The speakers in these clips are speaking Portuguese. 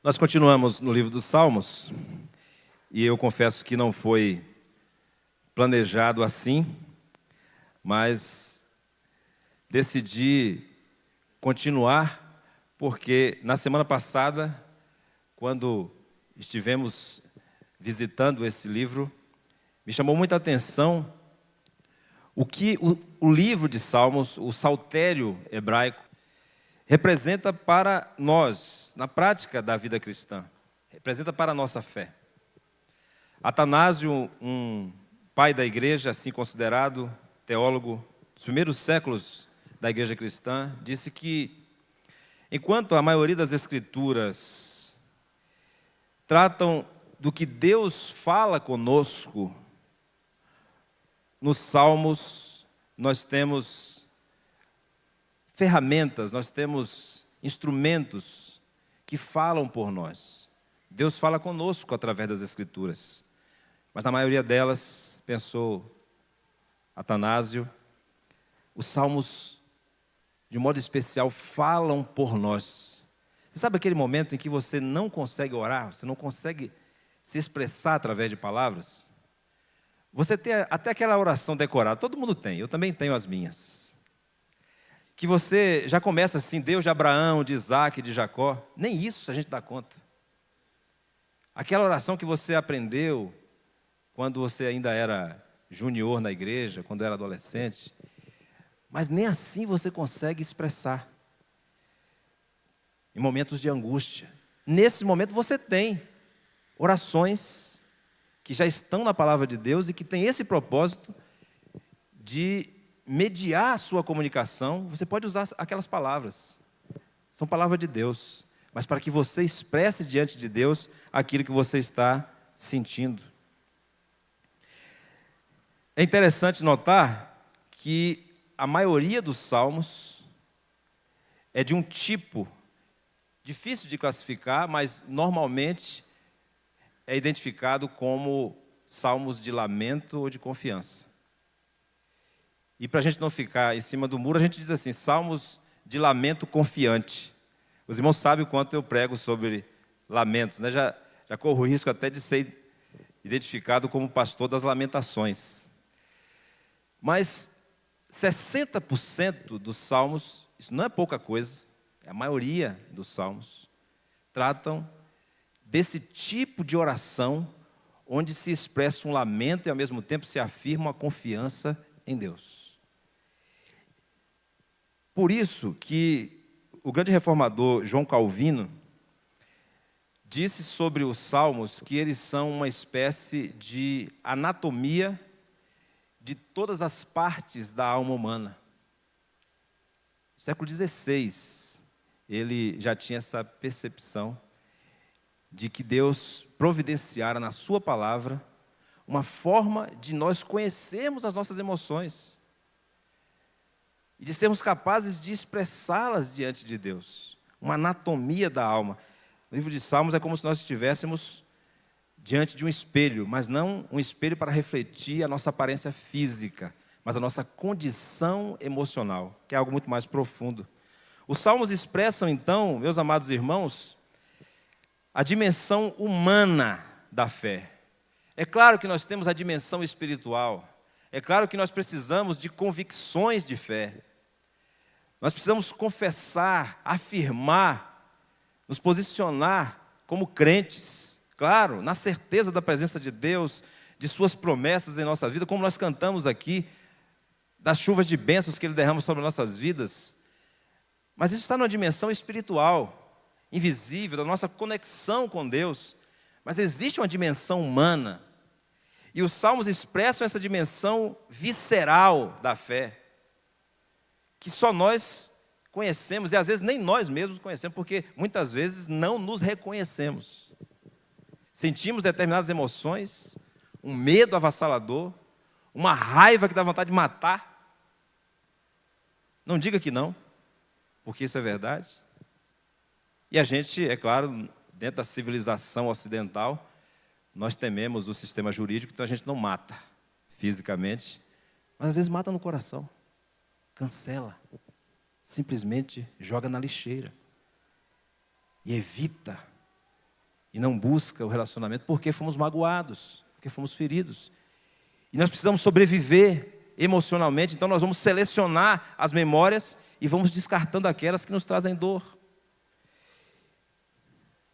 Nós continuamos no livro dos Salmos, e eu confesso que não foi planejado assim, mas decidi continuar, porque na semana passada, quando estivemos visitando esse livro, me chamou muita atenção o que o livro de Salmos, o saltério hebraico, representa para nós, na prática da vida cristã, representa para a nossa fé. Atanásio, um pai da igreja, assim considerado, teólogo dos primeiros séculos da igreja cristã, disse que, enquanto a maioria das escrituras tratam do que Deus fala conosco, nos Salmos nós temos ferramentas, nós temos instrumentos que falam por nós. Deus fala conosco através das Escrituras, mas na maioria delas, pensou Atanásio, os Salmos, de um modo especial, falam por nós. Você sabe aquele momento em que você não consegue orar, você não consegue se expressar através de palavras? Você tem até aquela oração decorada, todo mundo tem, eu também tenho as minhas. Que você já começa assim, Deus de Abraão, de Isaac, de Jacó, nem isso a gente dá conta. Aquela oração que você aprendeu quando você ainda era junior na igreja, quando era adolescente, mas nem assim você consegue expressar. Em momentos de angústia. Nesse momento você tem orações que já estão na palavra de Deus e que tem esse propósito de mediar a sua comunicação. Você pode usar aquelas palavras, são palavras de Deus, mas para que você expresse diante de Deus aquilo que você está sentindo. É interessante notar que a maioria dos salmos é de um tipo difícil de classificar, mas normalmente é identificado como salmos de lamento ou de confiança. E para a gente não ficar em cima do muro, a gente diz assim, salmos de lamento confiante. Os irmãos sabem o quanto eu prego sobre lamentos, né? Já corro o risco até de ser identificado como pastor das lamentações. Mas 60% dos salmos, isso não é pouca coisa, a maioria dos salmos, tratam desse tipo de oração, onde se expressa um lamento e ao mesmo tempo se afirma uma confiança em Deus. Por isso que o grande reformador João Calvino disse sobre os salmos que eles são uma espécie de anatomia de todas as partes da alma humana. No século XVI, ele já tinha essa percepção de que Deus providenciara na sua palavra uma forma de nós conhecermos as nossas emoções e de sermos capazes de expressá-las diante de Deus. Uma anatomia da alma. O livro de Salmos é como se nós estivéssemos diante de um espelho, mas não um espelho para refletir a nossa aparência física, mas a nossa condição emocional, que é algo muito mais profundo. Os Salmos expressam, então, meus amados irmãos, a dimensão humana da fé. É claro que nós temos a dimensão espiritual. É claro que nós precisamos de convicções de fé. Nós precisamos confessar, afirmar, nos posicionar como crentes. Claro, na certeza da presença de Deus, de suas promessas em nossa vida, como nós cantamos aqui, das chuvas de bênçãos que Ele derrama sobre nossas vidas. Mas isso está numa dimensão espiritual, invisível, da nossa conexão com Deus. Mas existe uma dimensão humana. E os salmos expressam essa dimensão visceral da fé, que só nós conhecemos, e às vezes nem nós mesmos conhecemos, porque muitas vezes não nos reconhecemos. Sentimos determinadas emoções, um medo avassalador, uma raiva que dá vontade de matar. Não diga que não, porque isso é verdade. E a gente, é claro, dentro da civilização ocidental, nós tememos o sistema jurídico, então a gente não mata fisicamente, mas às vezes mata no coração, cancela, simplesmente joga na lixeira e evita e não busca o relacionamento porque fomos magoados, porque fomos feridos. E nós precisamos sobreviver emocionalmente, então nós vamos selecionar as memórias e vamos descartando aquelas que nos trazem dor.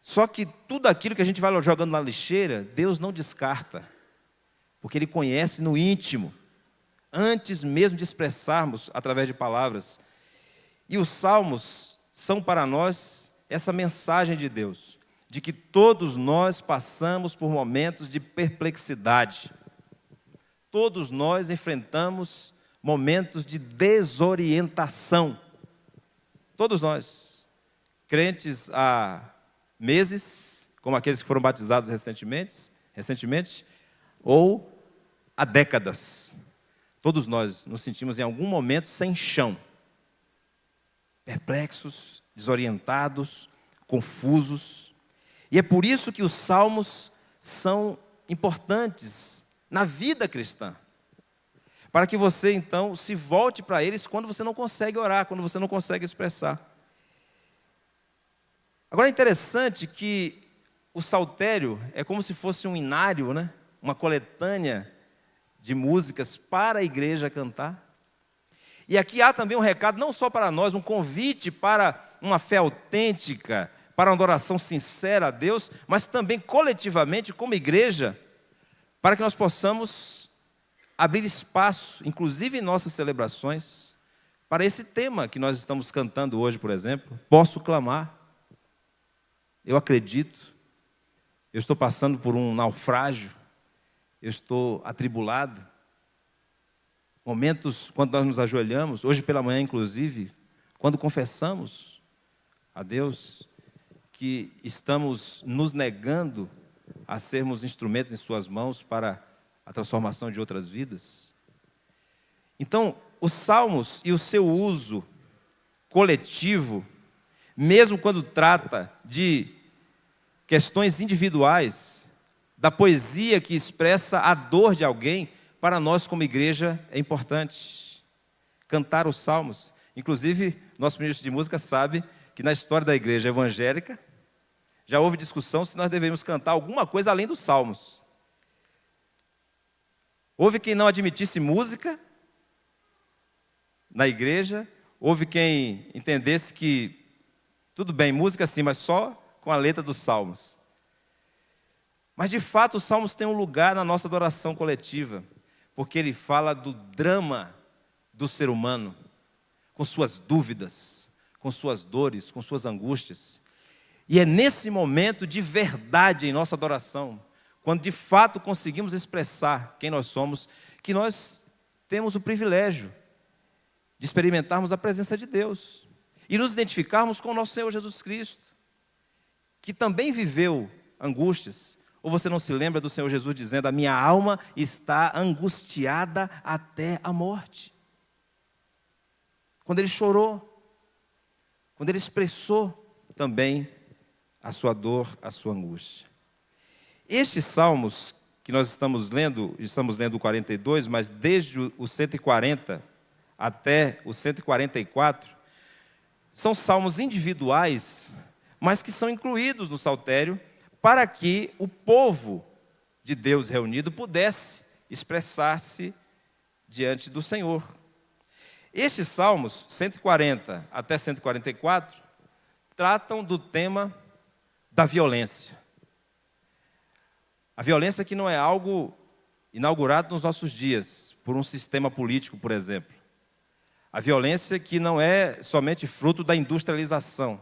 Só que tudo aquilo que a gente vai jogando na lixeira, Deus não descarta, porque Ele conhece no íntimo, antes mesmo de expressarmos através de palavras. E os salmos são para nós essa mensagem de Deus, de que todos nós passamos por momentos de perplexidade. Todos nós enfrentamos momentos de desorientação. Todos nós, crentes há meses, como aqueles que foram batizados recentemente, ou há décadas. Todos nós nos sentimos em algum momento sem chão, perplexos, desorientados, confusos. E é por isso que os salmos são importantes na vida cristã, para que você então se volte para eles quando você não consegue orar, quando você não consegue expressar. Agora é interessante que o saltério é como se fosse um inário, né? Uma coletânea de músicas para a igreja cantar. E aqui há também um recado, não só para nós, um convite para uma fé autêntica, para uma adoração sincera a Deus, mas também coletivamente, como igreja, para que nós possamos abrir espaço, inclusive em nossas celebrações, para esse tema que nós estamos cantando hoje, por exemplo. Posso clamar, eu acredito, eu estou passando por um naufrágio, eu estou atribulado. Momentos quando nós nos ajoelhamos, hoje pela manhã inclusive, quando confessamos a Deus que estamos nos negando a sermos instrumentos em suas mãos para a transformação de outras vidas. Então, os salmos e o seu uso coletivo, mesmo quando trata de questões individuais, da poesia que expressa a dor de alguém, para nós como igreja é importante cantar os salmos. Inclusive, nosso ministro de música sabe que na história da igreja evangélica, já houve discussão se nós devemos cantar alguma coisa além dos salmos. Houve quem não admitisse música na igreja, houve quem entendesse que, tudo bem, música sim, mas só com a letra dos salmos. Mas de fato os salmos têm um lugar na nossa adoração coletiva, porque ele fala do drama do ser humano, com suas dúvidas, com suas dores, com suas angústias. E é nesse momento de verdade em nossa adoração, quando de fato conseguimos expressar quem nós somos, que nós temos o privilégio de experimentarmos a presença de Deus e nos identificarmos com o nosso Senhor Jesus Cristo, que também viveu angústias. Ou você não se lembra do Senhor Jesus dizendo: a minha alma está angustiada até a morte? Quando ele chorou, quando ele expressou também a sua dor, a sua angústia. Estes salmos que nós estamos lendo o 42, mas desde o 140 até o 144, são salmos individuais, mas que são incluídos no saltério, para que o povo de Deus reunido pudesse expressar-se diante do Senhor. Estes salmos, 140 até 144, tratam do tema da violência. A violência que não é algo inaugurado nos nossos dias, por um sistema político, por exemplo. A violência que não é somente fruto da industrialização.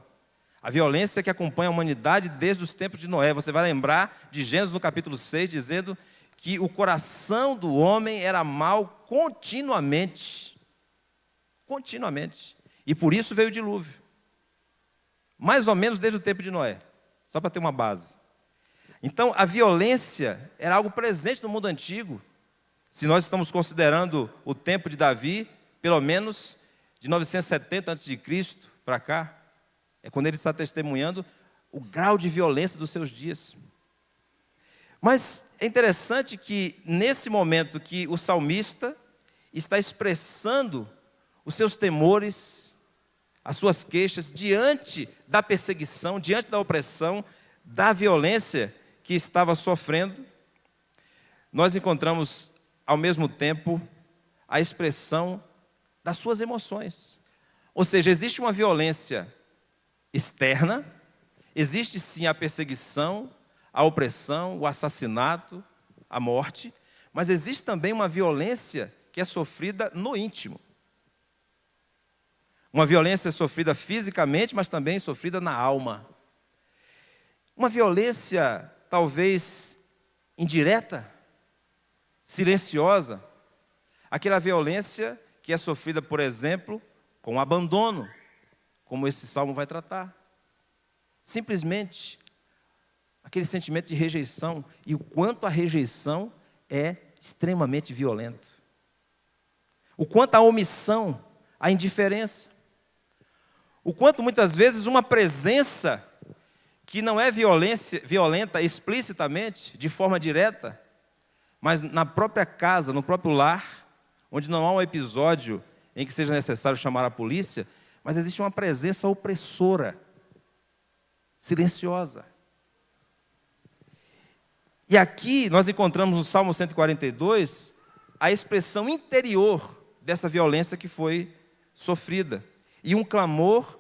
A violência que acompanha a humanidade desde os tempos de Noé. Você vai lembrar de Gênesis no capítulo 6, dizendo que o coração do homem era mau continuamente. Continuamente. E por isso veio o dilúvio. Mais ou menos desde o tempo de Noé. Só para ter uma base. Então, a violência era algo presente no mundo antigo. Se nós estamos considerando o tempo de Davi, pelo menos de 970 a.C. para cá, é quando ele está testemunhando o grau de violência dos seus dias. Mas é interessante que, nesse momento que o salmista está expressando os seus temores, as suas queixas, diante da perseguição, diante da opressão, da violência que estava sofrendo, nós encontramos, ao mesmo tempo, a expressão das suas emoções. Ou seja, existe uma violência externa, existe sim a perseguição, a opressão, o assassinato, a morte, mas existe também uma violência que é sofrida no íntimo. Uma violência sofrida fisicamente, mas também sofrida na alma. Uma violência, talvez, indireta, silenciosa. Aquela violência que é sofrida, por exemplo, com abandono, como esse salmo vai tratar. Simplesmente, aquele sentimento de rejeição, e o quanto a rejeição é extremamente violento. O quanto a omissão, a indiferença. O quanto muitas vezes uma presença que não é violenta explicitamente, de forma direta, mas na própria casa, no próprio lar, onde não há um episódio em que seja necessário chamar a polícia, mas existe uma presença opressora, silenciosa. E aqui nós encontramos no Salmo 142 a expressão interior dessa violência que foi sofrida. E um clamor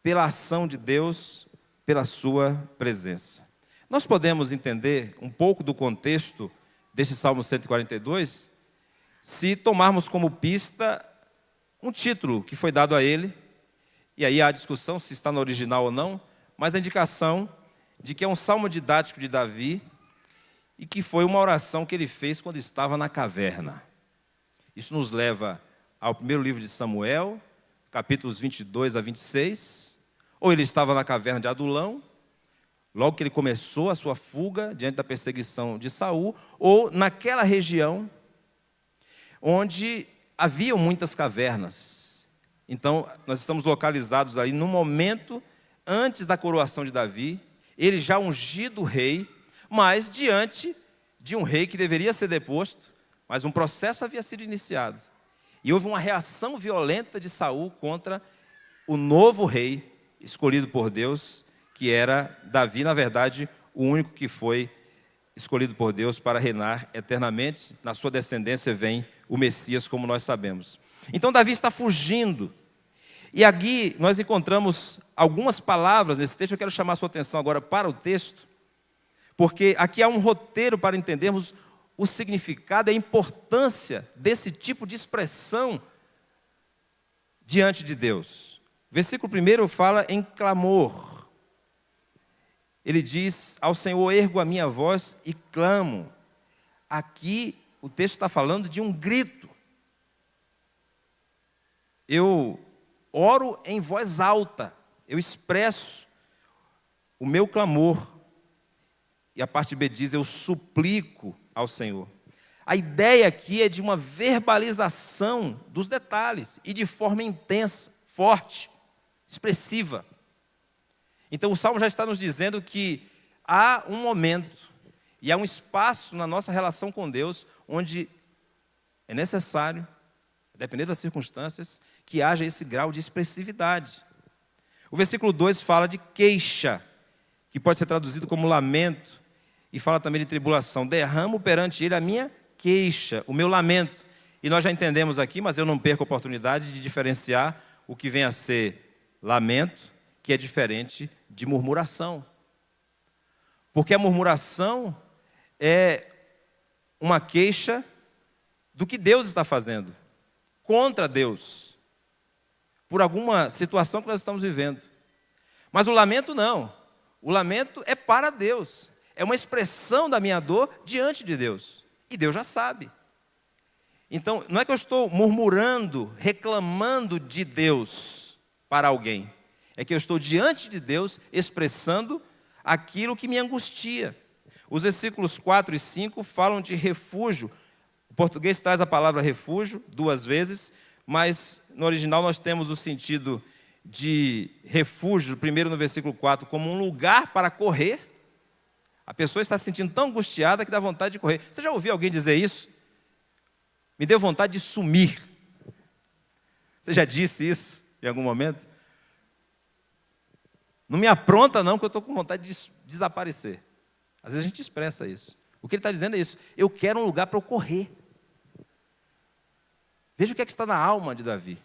pela ação de Deus, pela sua presença. Nós podemos entender um pouco do contexto deste Salmo 142, se tomarmos como pista um título que foi dado a ele, e aí há discussão se está no original ou não, mas a indicação de que é um salmo didático de Davi, e que foi uma oração que ele fez quando estava na caverna. Isso nos leva ao primeiro livro de Samuel, capítulos 22 a 26, ou ele estava na caverna de Adulão, logo que ele começou a sua fuga diante da perseguição de Saul, ou naquela região onde haviam muitas cavernas. Então, nós estamos localizados aí no momento antes da coroação de Davi, ele já ungido rei, mas diante de um rei que deveria ser deposto, mas um processo havia sido iniciado. E houve uma reação violenta de Saul contra o novo rei escolhido por Deus, que era Davi, na verdade, o único que foi escolhido por Deus para reinar eternamente. Na sua descendência vem o Messias, como nós sabemos. Então Davi está fugindo. E aqui nós encontramos algumas palavras nesse texto. Eu quero chamar a sua atenção agora para o texto, porque aqui há um roteiro para entendermos o significado e a importância desse tipo de expressão diante de Deus. O versículo 1 fala em clamor. Ele diz: ao Senhor ergo a minha voz e clamo. Aqui o texto está falando de um grito. Eu oro em voz alta, eu expresso o meu clamor. E a parte B diz: eu suplico ao Senhor. A ideia aqui é de uma verbalização dos detalhes, e de forma intensa, forte, expressiva. Então o Salmo já está nos dizendo que há um momento, e há um espaço na nossa relação com Deus, onde é necessário, dependendo das circunstâncias, que haja esse grau de expressividade. O versículo 2 fala de queixa, que pode ser traduzido como lamento, e fala também de tribulação. Derramo perante ele a minha queixa, o meu lamento. E nós já entendemos aqui, mas eu não perco a oportunidade de diferenciar o que vem a ser lamento, que é diferente de murmuração. Porque a murmuração é uma queixa do que Deus está fazendo, contra Deus, por alguma situação que nós estamos vivendo. Mas o lamento não. O lamento é para Deus. É uma expressão da minha dor diante de Deus. E Deus já sabe. Então, não é que eu estou murmurando, reclamando de Deus para alguém. É que eu estou diante de Deus expressando aquilo que me angustia. Os versículos 4 e 5 falam de refúgio. O português traz a palavra refúgio 2 vezes, mas no original nós temos o sentido de refúgio, primeiro no versículo 4, como um lugar para correr. A pessoa está se sentindo tão angustiada que dá vontade de correr. Você já ouviu alguém dizer isso? Me deu vontade de sumir. Você já disse isso em algum momento? Não me apronta não, que eu estou com vontade de desaparecer. Às vezes a gente expressa isso. O que ele está dizendo é isso. Eu quero um lugar para eu correr. Veja o que é que está na alma de Davi.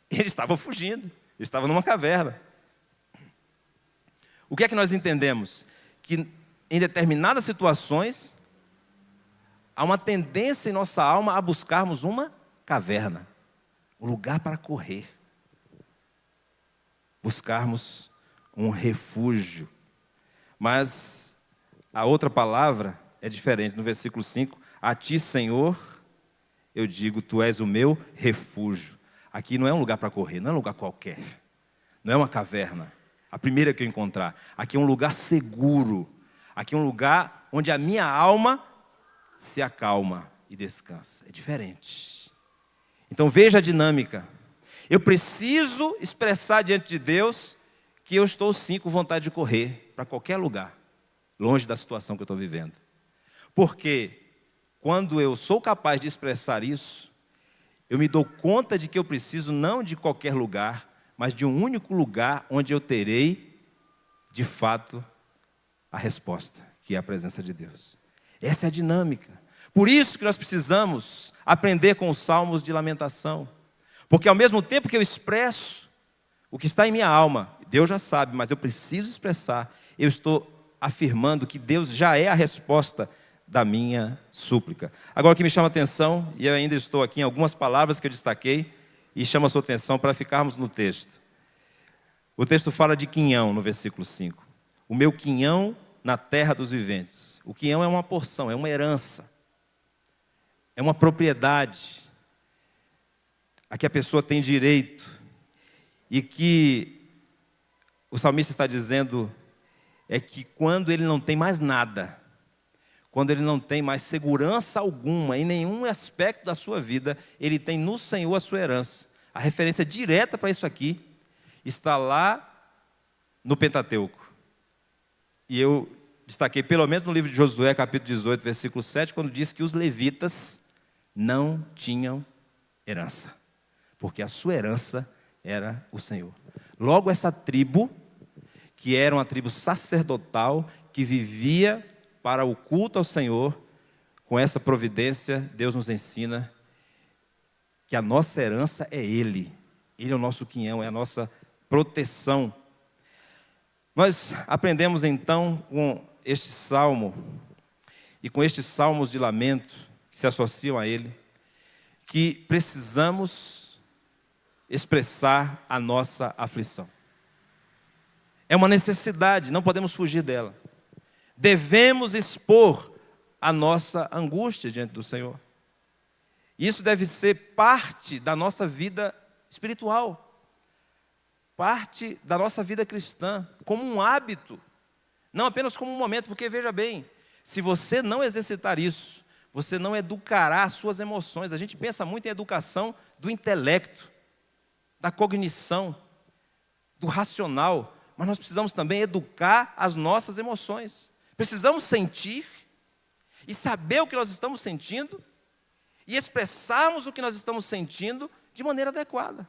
Ele estava fugindo. Ele estava numa caverna. O que é que nós entendemos? Que em determinadas situações, há uma tendência em nossa alma a buscarmos uma caverna. Um lugar para correr. Buscarmos um refúgio. Mas a outra palavra é diferente. No versículo 5, a ti, Senhor, eu digo, tu és o meu refúgio. Aqui não é um lugar para correr, não é um lugar qualquer. Não é uma caverna. A primeira que eu encontrar. Aqui é um lugar seguro. Aqui é um lugar onde a minha alma se acalma e descansa. É diferente. Então veja a dinâmica. Eu preciso expressar diante de Deus que eu estou sim com vontade de correr para qualquer lugar, longe da situação que eu estou vivendo. Porque quando eu sou capaz de expressar isso, eu me dou conta de que eu preciso não de qualquer lugar, mas de um único lugar onde eu terei, de fato, a resposta, que é a presença de Deus. Essa é a dinâmica. Por isso que nós precisamos aprender com os salmos de lamentação. Porque ao mesmo tempo que eu expresso o que está em minha alma, Deus já sabe, mas eu preciso expressar, eu estou afirmando que Deus já é a resposta da minha súplica. Agora o que me chama a atenção, e eu ainda estou aqui em algumas palavras que eu destaquei, e chama a sua atenção para ficarmos no texto. O texto fala de quinhão no versículo 5. O meu quinhão na terra dos viventes. O quinhão é uma porção, é uma herança. É uma propriedade a que a pessoa tem direito. E que o salmista está dizendo é que quando ele não tem mais nada, quando ele não tem mais segurança alguma em nenhum aspecto da sua vida, ele tem no Senhor a sua herança. A referência direta para isso aqui está lá no Pentateuco. E eu destaquei pelo menos no livro de Josué, capítulo 18, versículo 7, quando diz que os levitas não tinham herança, porque a sua herança era o Senhor. Logo essa tribo, que era uma tribo sacerdotal, que vivia para o culto ao Senhor, com essa providência, Deus nos ensina que a nossa herança é Ele. Ele é o nosso quinhão, é a nossa proteção. Nós aprendemos então com este salmo, e com estes salmos de lamento, que se associam a ele, que precisamos expressar a nossa aflição. É uma necessidade, não podemos fugir dela. Devemos expor a nossa angústia diante do Senhor. Isso deve ser parte da nossa vida espiritual, parte da nossa vida cristã, como um hábito, não apenas como um momento, porque veja bem, se você não exercitar isso, você não educará as suas emoções. A gente pensa muito em educação do intelecto, da cognição, do racional, mas nós precisamos também educar as nossas emoções. Precisamos sentir e saber o que nós estamos sentindo e expressarmos o que nós estamos sentindo de maneira adequada.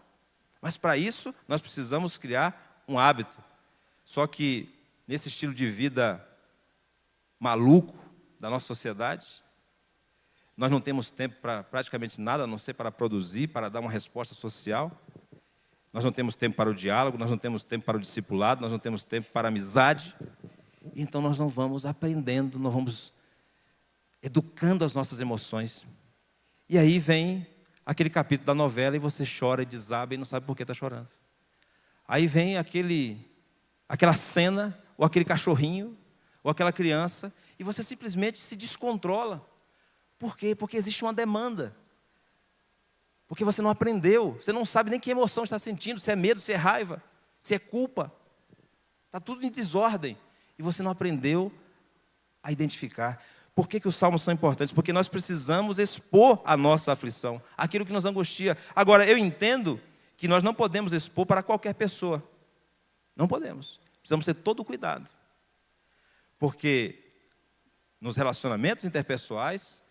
Mas para isso, nós precisamos criar um hábito. Só que nesse estilo de vida maluco da nossa sociedade, nós não temos tempo para praticamente nada, a não ser para produzir, para dar uma resposta social. Nós não temos tempo para o diálogo, nós não temos tempo para o discipulado, nós não temos tempo para a amizade. Então nós não vamos aprendendo, não vamos educando as nossas emoções. E aí vem aquele capítulo da novela e você chora e desaba e não sabe por que está chorando. Aí vem aquela cena, ou aquele cachorrinho, ou aquela criança, e você simplesmente se descontrola. Por quê? Porque existe uma demanda. Porque você não aprendeu, você não sabe nem que emoção está sentindo, se é medo, se é raiva, se é culpa. Está tudo em desordem. E você não aprendeu a identificar. Por que os salmos são importantes? Porque nós precisamos expor a nossa aflição, aquilo que nos angustia. Agora, eu entendo que nós não podemos expor para qualquer pessoa. Não podemos. Precisamos ter todo o cuidado. Porque nos relacionamentos interpessoais,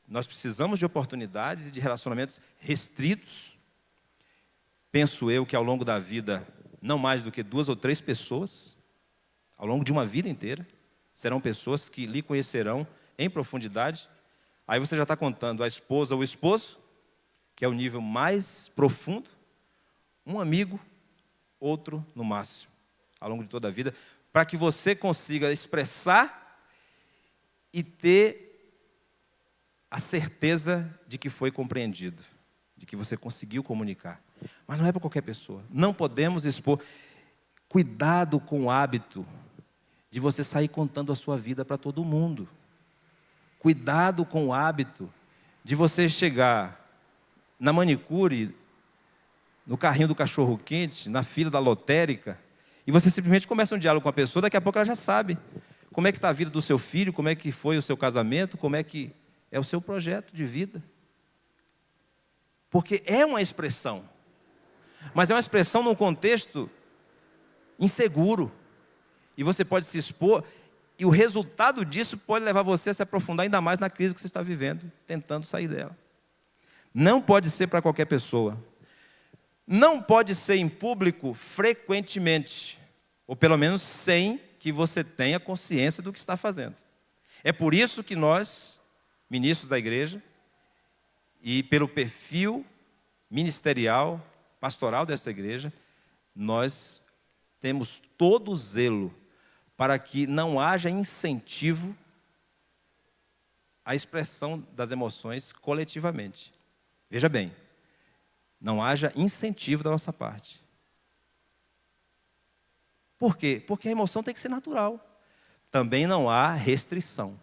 nós precisamos de oportunidades e de relacionamentos restritos. Penso eu que ao longo da vida, não mais do que 2 ou 3 pessoas ao longo de uma vida inteira. Serão pessoas que lhe conhecerão em profundidade. Aí você já está contando a esposa ou o esposo, que é o nível mais profundo, um amigo, outro no máximo, ao longo de toda a vida, para que você consiga expressar e ter a certeza de que foi compreendido, de que você conseguiu comunicar. Mas não é para qualquer pessoa. Não podemos expor. Cuidado com o hábito de você sair contando a sua vida para todo mundo. Cuidado com o hábito de você chegar na manicure, no carrinho do cachorro-quente, na fila da lotérica, e você simplesmente começa um diálogo com a pessoa, daqui a pouco ela já sabe como é que está a vida do seu filho, como é que foi o seu casamento, como é que é o seu projeto de vida. Porque é uma expressão, mas é uma expressão num contexto inseguro, e você pode se expor, e o resultado disso pode levar você a se aprofundar ainda mais na crise que você está vivendo, tentando sair dela. Não pode ser para qualquer pessoa. Não pode ser em público frequentemente, ou pelo menos sem que você tenha consciência do que está fazendo. É por isso que nós, ministros da igreja, e pelo perfil ministerial, pastoral dessa igreja, nós temos todo o zelo para que não haja incentivo à expressão das emoções coletivamente. Veja bem, não haja incentivo da nossa parte. Por quê? Porque a emoção tem que ser natural. Também não há restrição.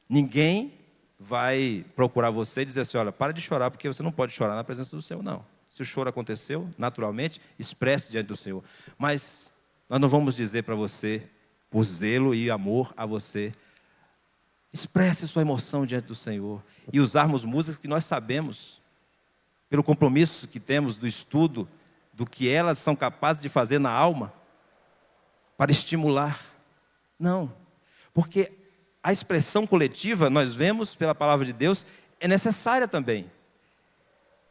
Ninguém vai procurar você e dizer assim, olha, para de chorar, porque você não pode chorar na presença do Senhor, não. Se o choro aconteceu, naturalmente, expresse diante do Senhor. Mas nós não vamos dizer para você, por zelo e amor a você, expresse sua emoção diante do Senhor. E usarmos músicas que nós sabemos, pelo compromisso que temos do estudo, do que elas são capazes de fazer na alma, para estimular. Não, porque a expressão coletiva, nós vemos pela palavra de Deus, é necessária também.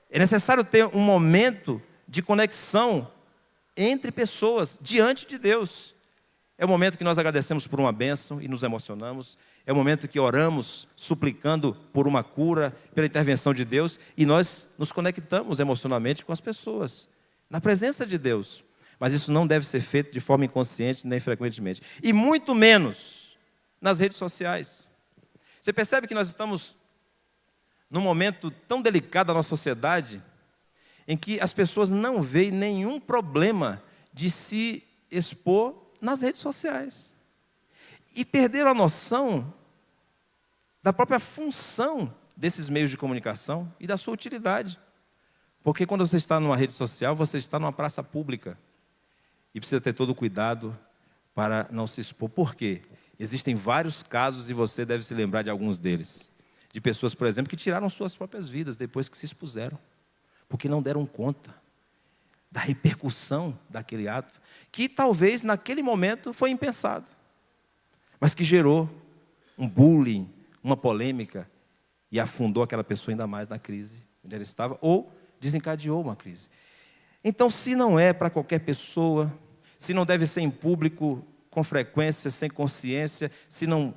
É necessário ter um momento de conexão entre pessoas, diante de Deus. É o momento que nós agradecemos por uma bênção e nos emocionamos. É o momento que oramos, suplicando por uma cura, pela intervenção de Deus, e nós nos conectamos emocionalmente com as pessoas, na presença de Deus. Mas isso não deve ser feito de forma inconsciente, nem frequentemente. E muito menos nas redes sociais. Você percebe que nós estamos num momento tão delicado da nossa sociedade, em que as pessoas não veem nenhum problema de se expor nas redes sociais. E perderam a noção da própria função desses meios de comunicação e da sua utilidade. Porque quando você está numa rede social, você está numa praça pública. E precisa ter todo o cuidado para não se expor. Por quê? Existem vários casos, e você deve se lembrar de alguns deles. De pessoas, por exemplo, que tiraram suas próprias vidas depois que se expuseram. Porque não deram conta da repercussão daquele ato, que talvez naquele momento foi impensado, mas que gerou um bullying, uma polêmica, e afundou aquela pessoa ainda mais na crise onde ela estava, ou desencadeou uma crise. Então, se não é para qualquer pessoa, se não deve ser em público com frequência, sem consciência, se não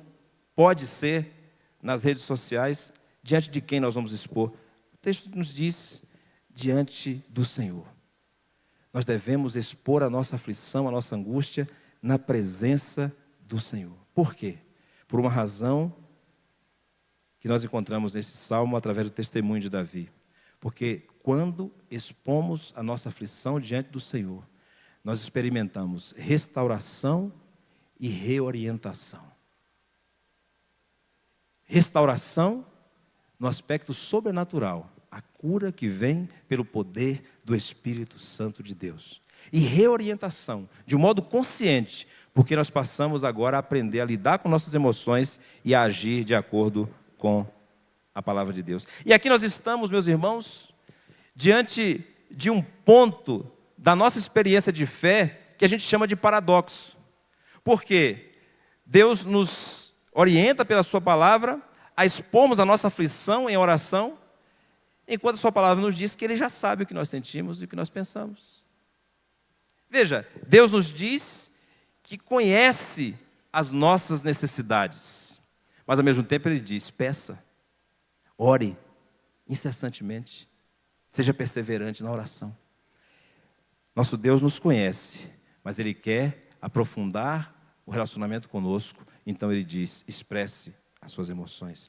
pode ser nas redes sociais, diante de quem nós vamos expor? O texto nos diz, diante do Senhor. Nós devemos expor a nossa aflição, a nossa angústia, na presença do Senhor. Por quê? Por uma razão que nós encontramos nesse salmo através do testemunho de Davi. Porque quando expomos a nossa aflição diante do Senhor, nós experimentamos restauração e reorientação. Restauração no aspecto sobrenatural, a cura que vem pelo poder do Espírito Santo de Deus. E reorientação, de um modo consciente, porque nós passamos agora a aprender a lidar com nossas emoções e a agir de acordo com a palavra de Deus. E aqui nós estamos, meus irmãos, diante de um ponto da nossa experiência de fé que a gente chama de paradoxo. Porque Deus nos orienta pela sua palavra a expormos a nossa aflição em oração, enquanto a sua palavra nos diz que Ele já sabe o que nós sentimos e o que nós pensamos. Veja, Deus nos diz que conhece as nossas necessidades. Mas ao mesmo tempo ele diz, peça, ore incessantemente, seja perseverante na oração. Nosso Deus nos conhece, mas Ele quer aprofundar o relacionamento conosco. Então Ele diz, expresse as suas emoções.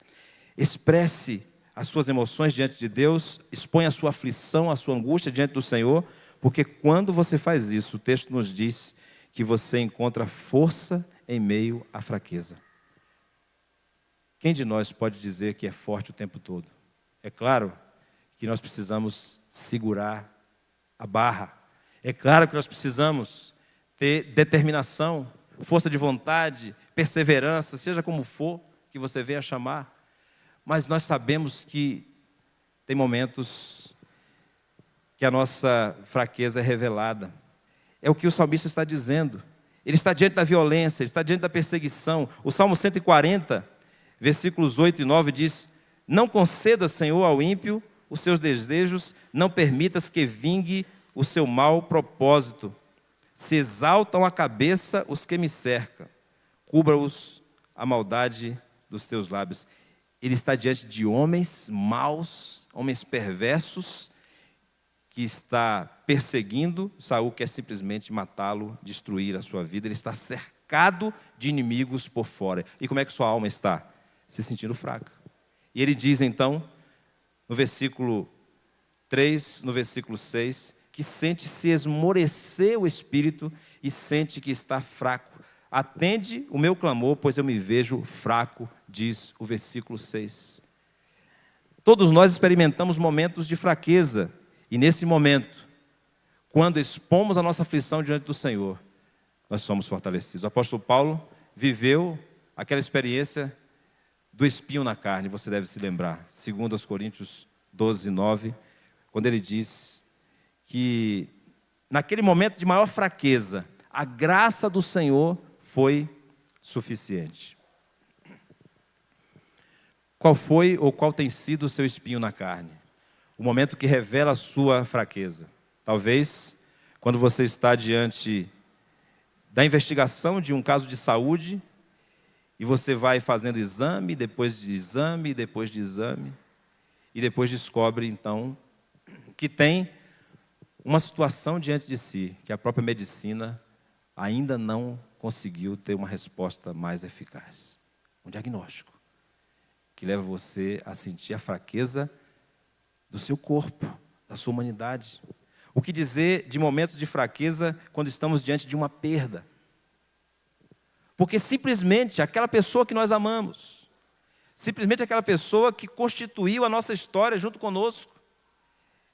Expresse as suas emoções diante de Deus, exponha a sua aflição, a sua angústia diante do Senhor, porque quando você faz isso, o texto nos diz que você encontra força em meio à fraqueza. Quem de nós pode dizer que é forte o tempo todo? É claro que nós precisamos segurar a barra. É claro que nós precisamos ter determinação, força de vontade, perseverança, seja como for que você venha chamar. Mas nós sabemos que tem momentos que a nossa fraqueza é revelada. É o que o salmista está dizendo. Ele está diante da violência, ele está diante da perseguição. O Salmo 140, versículos 8 e 9 diz, não conceda, Senhor, ao ímpio os seus desejos, não permitas que vingue o seu mau propósito. Se exaltam a cabeça os que me cercam, cubra-os a maldade dos teus lábios. Ele está diante de homens maus, homens perversos, que está perseguindo. Saul quer simplesmente matá-lo, destruir a sua vida. Ele está cercado de inimigos por fora. E como é que sua alma está? Se sentindo fraca. E ele diz então, no versículo 3, no versículo 6, que sente se esmorecer o espírito e sente que está fraco. Atende o meu clamor, pois eu me vejo fraco, diz o versículo 6. Todos nós experimentamos momentos de fraqueza. E nesse momento, quando expomos a nossa aflição diante do Senhor, nós somos fortalecidos. O apóstolo Paulo viveu aquela experiência do espinho na carne, você deve se lembrar. 2 Coríntios 12, 9, quando ele diz que naquele momento de maior fraqueza, a graça do Senhor foi suficiente. Qual foi ou qual tem sido o seu espinho na carne? O momento que revela a sua fraqueza. Talvez quando você está diante da investigação de um caso de saúde e você vai fazendo exame, depois de exame, depois de exame, e depois descobre então que tem uma situação diante de si que a própria medicina ainda não conseguiu ter uma resposta mais eficaz. Um diagnóstico que leva você a sentir a fraqueza do seu corpo, da sua humanidade. O que dizer de momentos de fraqueza quando estamos diante de uma perda? Porque simplesmente aquela pessoa que nós amamos, simplesmente aquela pessoa que constituiu a nossa história junto conosco,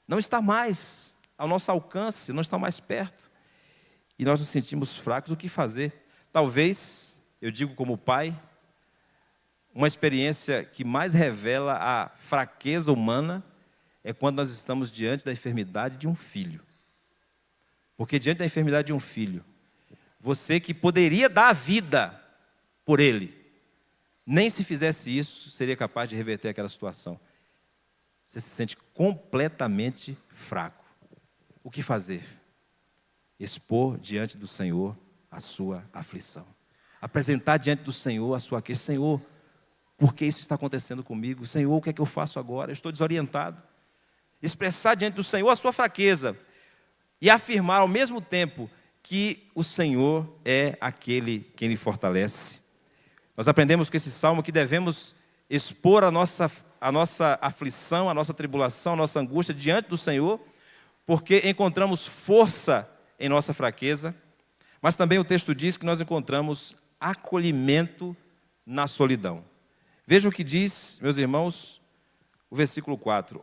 não está mais ao nosso alcance, não está mais perto. E nós nos sentimos fracos, o que fazer? Talvez, eu digo como pai, uma experiência que mais revela a fraqueza humana é quando nós estamos diante da enfermidade de um filho. Porque diante da enfermidade de um filho, você que poderia dar a vida por ele, nem se fizesse isso, seria capaz de reverter aquela situação. Você se sente completamente fraco. O que fazer? Expor diante do Senhor a sua aflição. Apresentar diante do Senhor a sua queixa. Senhor, por que isso está acontecendo comigo? Senhor, o que é que eu faço agora? Eu estou desorientado. Expressar diante do Senhor a sua fraqueza e afirmar ao mesmo tempo que o Senhor é aquele quem lhe fortalece. Nós aprendemos com esse salmo que devemos expor a nossa aflição, a nossa tribulação, a nossa angústia diante do Senhor, porque encontramos força em nossa fraqueza, mas também o texto diz que nós encontramos acolhimento na solidão. Veja o que diz, meus irmãos, o versículo 4.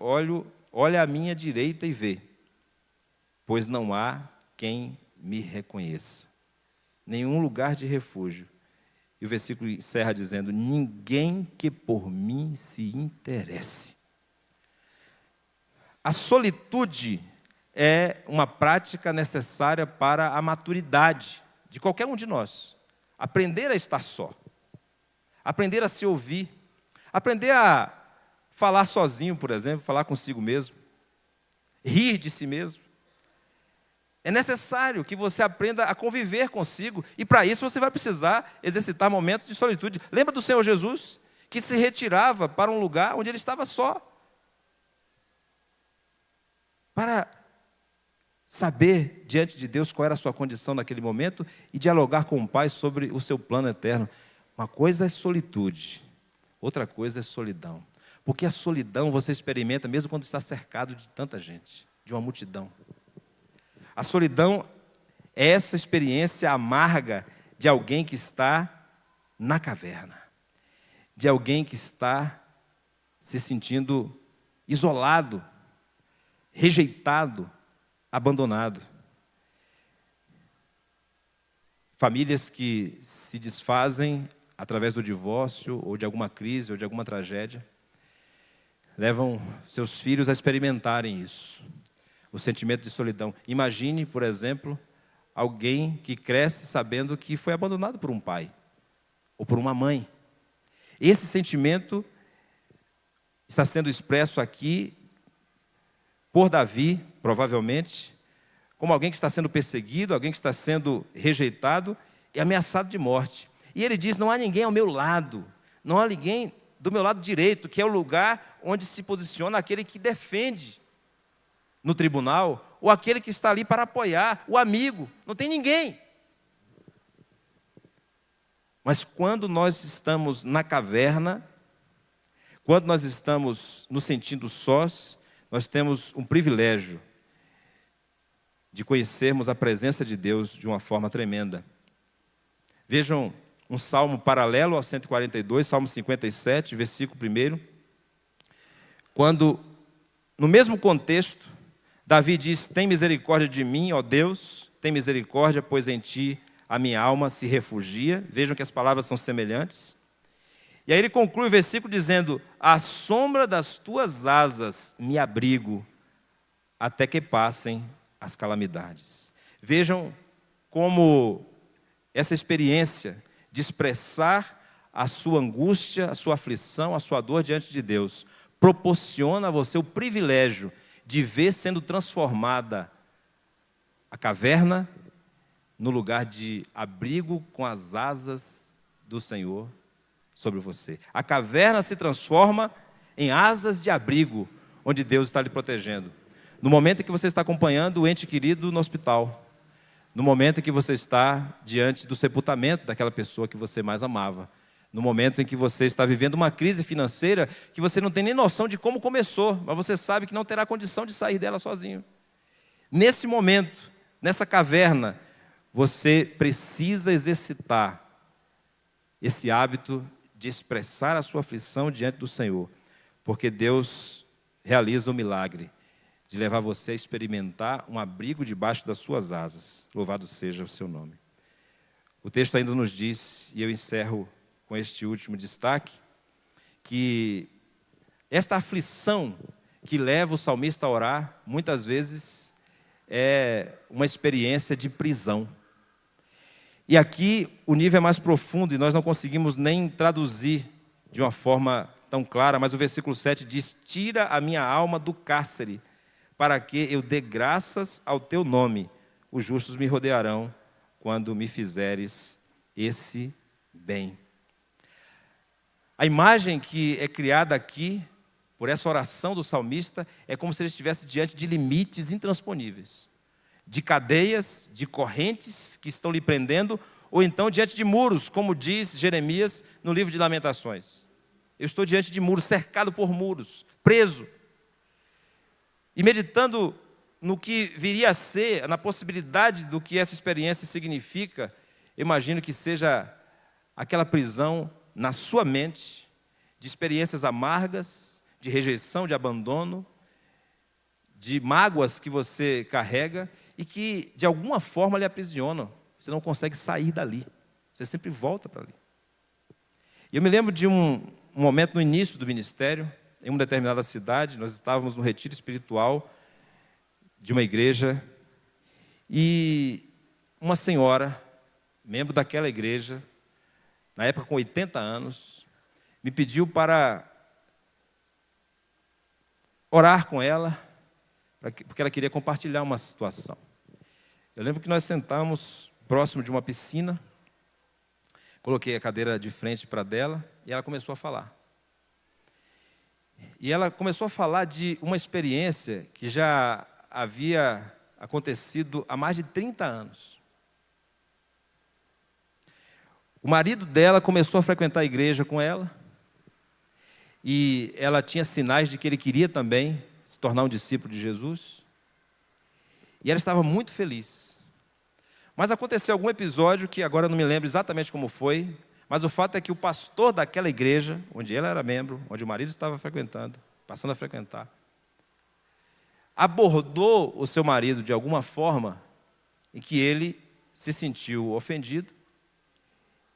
Olha à minha direita e vê, pois não há quem me reconheça. Nenhum lugar de refúgio. E o versículo encerra dizendo, ninguém que por mim se interesse. A solitude é uma prática necessária para a maturidade de qualquer um de nós. Aprender a estar só. Aprender a se ouvir. Aprender a falar sozinho, por exemplo, falar consigo mesmo. Rir de si mesmo. É necessário que você aprenda a conviver consigo, e para isso você vai precisar exercitar momentos de solitude. Lembra do Senhor Jesus, que se retirava para um lugar onde ele estava só, para saber diante de Deus qual era a sua condição naquele momento e dialogar com o Pai sobre o seu plano eterno. Uma coisa é solitude, outra coisa é solidão. Porque a solidão você experimenta mesmo quando está cercado de tanta gente, de uma multidão. A solidão é essa experiência amarga de alguém que está na caverna, de alguém que está se sentindo isolado, rejeitado, abandonado. Famílias que se desfazem através do divórcio, ou de alguma crise, ou de alguma tragédia, levam seus filhos a experimentarem isso, o sentimento de solidão. Imagine, por exemplo, alguém que cresce sabendo que foi abandonado por um pai, ou por uma mãe. Esse sentimento está sendo expresso aqui por Davi, provavelmente, como alguém que está sendo perseguido, alguém que está sendo rejeitado e ameaçado de morte. E ele diz, não há ninguém ao meu lado, não há ninguém do meu lado direito, que é o lugar onde se posiciona aquele que defende no tribunal, ou aquele que está ali para apoiar, o amigo, não tem ninguém. Mas quando nós estamos na caverna, quando nós estamos nos sentindo sós, nós temos um privilégio de conhecermos a presença de Deus de uma forma tremenda. Vejam um salmo paralelo ao 142, Salmo 57, versículo 1, quando, no mesmo contexto, Davi diz, tem misericórdia de mim, ó Deus, tem misericórdia, pois em ti a minha alma se refugia. Vejam que as palavras são semelhantes. E aí ele conclui o versículo dizendo, à sombra das tuas asas me abrigo, até que passem as calamidades. Vejam como essa experiência de expressar a sua angústia, a sua aflição, a sua dor diante de Deus, proporciona a você o privilégio de ver sendo transformada a caverna no lugar de abrigo com as asas do Senhor sobre você. A caverna se transforma em asas de abrigo, onde Deus está lhe protegendo. No momento em que você está acompanhando o ente querido no hospital, no momento em que você está diante do sepultamento daquela pessoa que você mais amava, no momento em que você está vivendo uma crise financeira que você não tem nem noção de como começou, mas você sabe que não terá condição de sair dela sozinho. Nesse momento, nessa caverna, você precisa exercitar esse hábito de expressar a sua aflição diante do Senhor, porque Deus realiza o milagre de levar você a experimentar um abrigo debaixo das suas asas. Louvado seja o seu nome. O texto ainda nos diz, e eu encerro com este último destaque, que esta aflição que leva o salmista a orar, muitas vezes é uma experiência de prisão. E aqui o nível é mais profundo e nós não conseguimos nem traduzir de uma forma tão clara, mas o versículo 7 diz, tira a minha alma do cárcere, para que eu dê graças ao teu nome. Os justos me rodearão quando me fizeres esse bem. A imagem que é criada aqui, por essa oração do salmista, é como se ele estivesse diante de limites intransponíveis, de cadeias, de correntes que estão lhe prendendo, ou então diante de muros, como diz Jeremias no livro de Lamentações. Eu estou diante de muros, cercado por muros, preso. E meditando no que viria a ser, na possibilidade do que essa experiência significa, imagino que seja aquela prisão na sua mente, de experiências amargas, de rejeição, de abandono, de mágoas que você carrega e que de alguma forma lhe aprisionam. Você não consegue sair dali, você sempre volta para ali. E eu me lembro de um momento no início do ministério, em uma determinada cidade, nós estávamos no retiro espiritual de uma igreja e uma senhora, membro daquela igreja, na época com 80 anos, me pediu para orar com ela, porque ela queria compartilhar uma situação. Eu lembro que nós sentamos próximo de uma piscina, coloquei a cadeira de frente para dela e ela começou a falar. E ela começou a falar de uma experiência que já havia acontecido há mais de 30 anos. O marido dela começou a frequentar a igreja com ela e ela tinha sinais de que ele queria também se tornar um discípulo de Jesus. E ela estava muito feliz. Mas aconteceu algum episódio que agora eu não me lembro exatamente como foi, mas o fato é que o pastor daquela igreja, onde ela era membro, onde o marido estava frequentando, passando a frequentar, abordou o seu marido de alguma forma em que ele se sentiu ofendido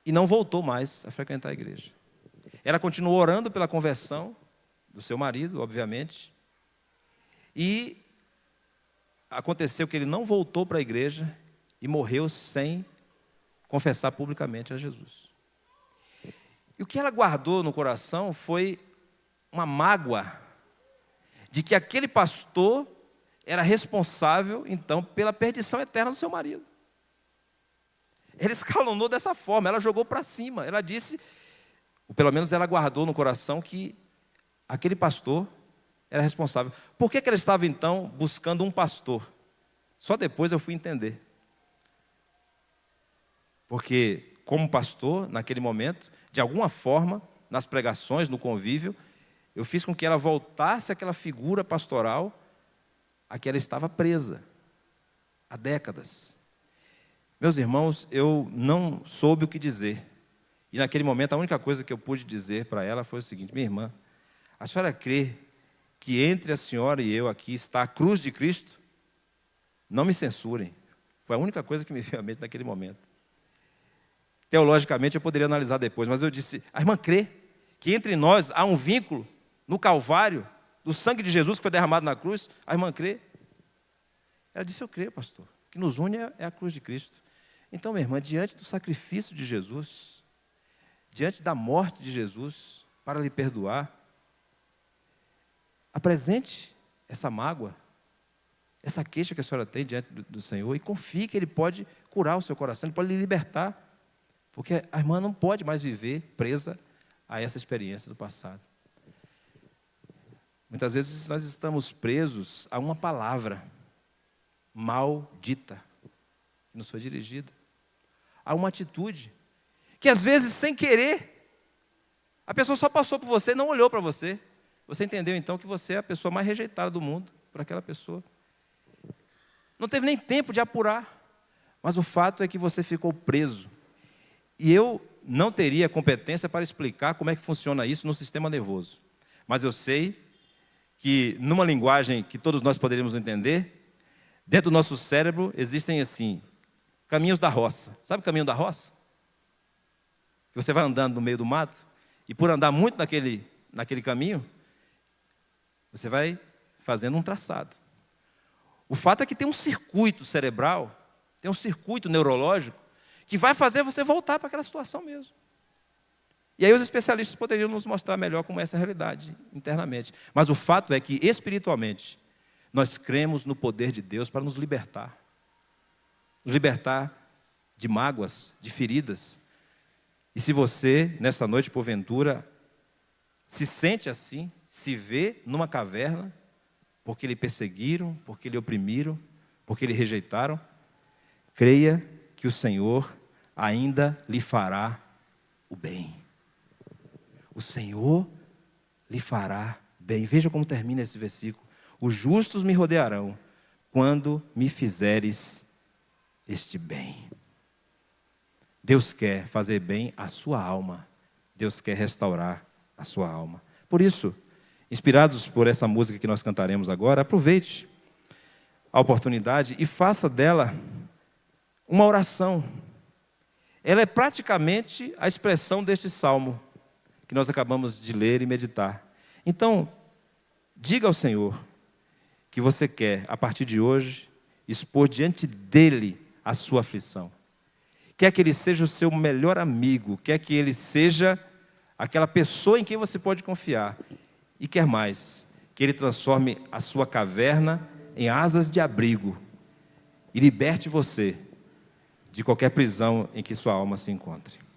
e não voltou mais a frequentar a igreja. Ela continuou orando pela conversão do seu marido, obviamente, e aconteceu que ele não voltou para a igreja e morreu sem confessar publicamente a Jesus. E o que ela guardou no coração foi uma mágoa de que aquele pastor era responsável, então, pela perdição eterna do seu marido. Ele escalonou dessa forma, ela jogou para cima. Ela disse, ou pelo menos ela guardou no coração, que aquele pastor era responsável. Por que ela estava, então, buscando um pastor? Só depois eu fui entender. Porque, como pastor, naquele momento, de alguma forma, nas pregações, no convívio, eu fiz com que ela voltasse àquela figura pastoral a que ela estava presa há décadas. Meus irmãos, eu não soube o que dizer. E naquele momento, a única coisa que eu pude dizer para ela foi o seguinte: minha irmã, a senhora crê que entre a senhora e eu aqui está a cruz de Cristo? Não me censurem. Foi a única coisa que me veio à mente naquele momento. Teologicamente eu poderia analisar depois, mas eu disse: a irmã crê que entre nós há um vínculo no Calvário, do sangue de Jesus que foi derramado na cruz? A irmã crê? Ela disse: eu creio, pastor. O que nos une é a cruz de Cristo. Então, minha irmã, diante do sacrifício de Jesus, diante da morte de Jesus, para lhe perdoar, apresente essa mágoa, essa queixa que a senhora tem diante do Senhor e confie que Ele pode curar o seu coração, Ele pode lhe libertar. Porque a irmã não pode mais viver presa a essa experiência do passado. Muitas vezes nós estamos presos a uma palavra maldita que nos foi dirigida, a uma atitude que às vezes sem querer a pessoa só passou por você e não olhou para você. Você entendeu então que você é a pessoa mais rejeitada do mundo por aquela pessoa. Não teve nem tempo de apurar, mas o fato é que você ficou preso. E eu não teria competência para explicar como é que funciona isso no sistema nervoso. Mas eu sei que, numa linguagem que todos nós poderíamos entender, dentro do nosso cérebro existem, assim, caminhos da roça. Sabe o caminho da roça? Que você vai andando no meio do mato, e por andar muito naquele caminho, você vai fazendo um traçado. O fato é que tem um circuito cerebral, tem um circuito neurológico, que vai fazer você voltar para aquela situação mesmo. E aí os especialistas poderiam nos mostrar melhor como é essa realidade internamente. Mas o fato é que, espiritualmente, nós cremos no poder de Deus para nos libertar. Nos libertar de mágoas, de feridas. E se você, nessa noite, porventura, se sente assim, se vê numa caverna, porque lhe perseguiram, porque lhe oprimiram, porque lhe rejeitaram, creia que o Senhor ainda lhe fará o bem. O Senhor lhe fará bem. Veja como termina esse versículo. Os justos me rodearão quando me fizeres este bem. Deus quer fazer bem à sua alma. Deus quer restaurar a sua alma. Por isso, inspirados por essa música que nós cantaremos agora, aproveite a oportunidade e faça dela uma oração. Ela é praticamente a expressão deste salmo que nós acabamos de ler e meditar. Então, diga ao Senhor que você quer, a partir de hoje, expor diante dEle a sua aflição. Quer que Ele seja o seu melhor amigo, quer que Ele seja aquela pessoa em quem você pode confiar. E quer mais, que Ele transforme a sua caverna em asas de abrigo e liberte você de qualquer prisão em que sua alma se encontre.